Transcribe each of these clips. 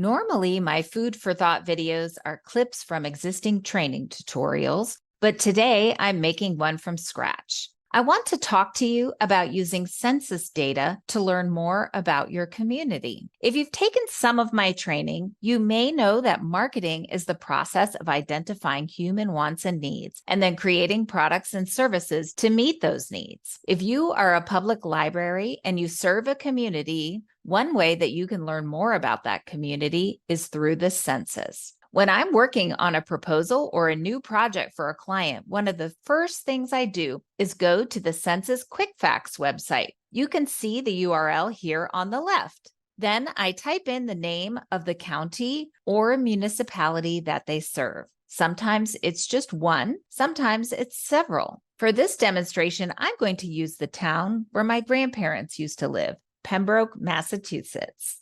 Normally, my food for thought videos are clips from existing training tutorials, but today I'm making one from scratch. I want to talk to you about using census data to learn more about your community. If you've taken some of my training, you may know that marketing is the process of identifying human wants and needs, and then creating products and services to meet those needs. If you are a public library and you serve a community, one way that you can learn more about that community is through the census. When I'm working on a proposal or a new project for a client, one of the first things I do is go to the Census Quick Facts website. You can see the URL here on the left. Then I type in the name of the county or municipality that they serve. Sometimes it's just one, sometimes it's several. For this demonstration, I'm going to use the town where my grandparents used to live, Pembroke, Massachusetts.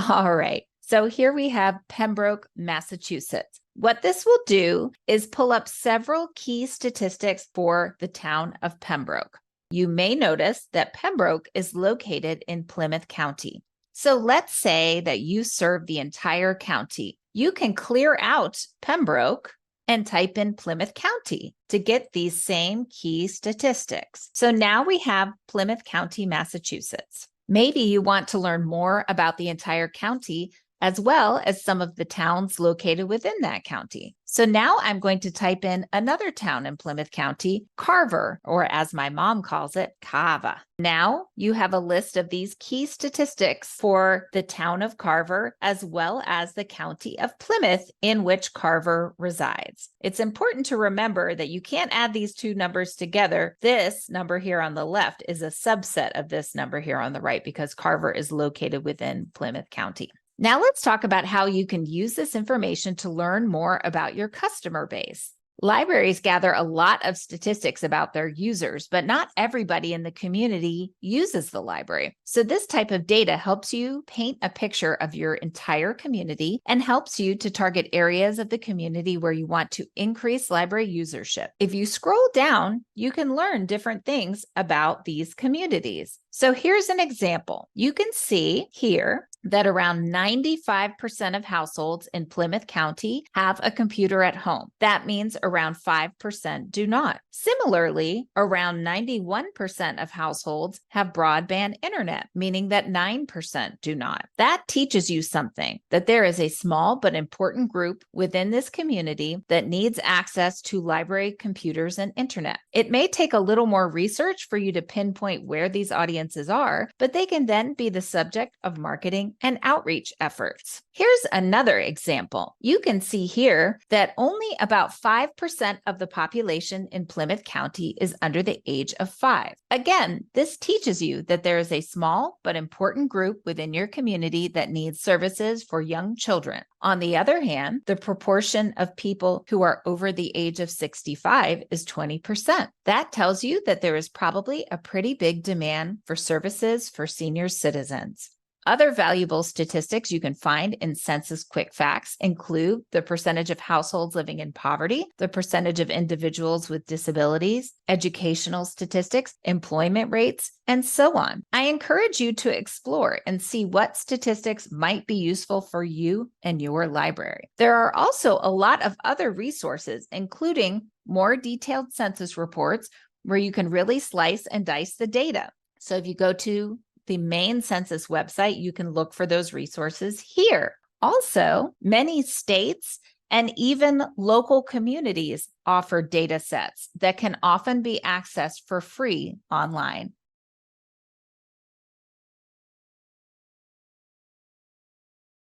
All right. So here we have Pembroke, Massachusetts. What this will do is pull up several key statistics for the town of Pembroke. You may notice that Pembroke is located in Plymouth County. So let's say that you serve the entire county. You can clear out Pembroke and type in Plymouth County to get these same key statistics. So now we have Plymouth County, Massachusetts. Maybe you want to learn more about the entire county as well as some of the towns located within that county. So now I'm going to type in another town in Plymouth County, Carver, or as my mom calls it, Cava. Now you have a list of these key statistics for the town of Carver, as well as the county of Plymouth in which Carver resides. It's important to remember that you can't add these two numbers together. This number here on the left is a subset of this number here on the right because Carver is located within Plymouth County. Now let's talk about how you can use this information to learn more about your customer base. Libraries gather a lot of statistics about their users, but not everybody in the community uses the library. So this type of data helps you paint a picture of your entire community and helps you to target areas of the community where you want to increase library usership. If you scroll down, you can learn different things about these communities. So here's an example. You can see here that around 95% of households in Plymouth County have a computer at home. That means around 5% do not. Similarly, around 91% of households have broadband internet, meaning that 9% do not. That teaches you something, that there is a small but important group within this community that needs access to library computers and internet. It may take a little more research for you to pinpoint where these audiences are, but they can then be the subject of marketing and outreach efforts. Here's another example. You can see here that only about 5% of the population in Plymouth County is under the age of 5. Again, this teaches you that there is a small but important group within your community that needs services for young children. On the other hand, the proportion of people who are over the age of 65 is 20%. That tells you that there is probably a pretty big demand for services for senior citizens. Other valuable statistics you can find in Census Quick Facts include the percentage of households living in poverty, the percentage of individuals with disabilities, educational statistics, employment rates, and so on. I encourage you to explore and see what statistics might be useful for you and your library. There are also a lot of other resources, including more detailed census reports where you can really slice and dice the data. So if you go to the main census website, you can look for those resources here. Also, many states and even local communities offer data sets that can often be accessed for free online.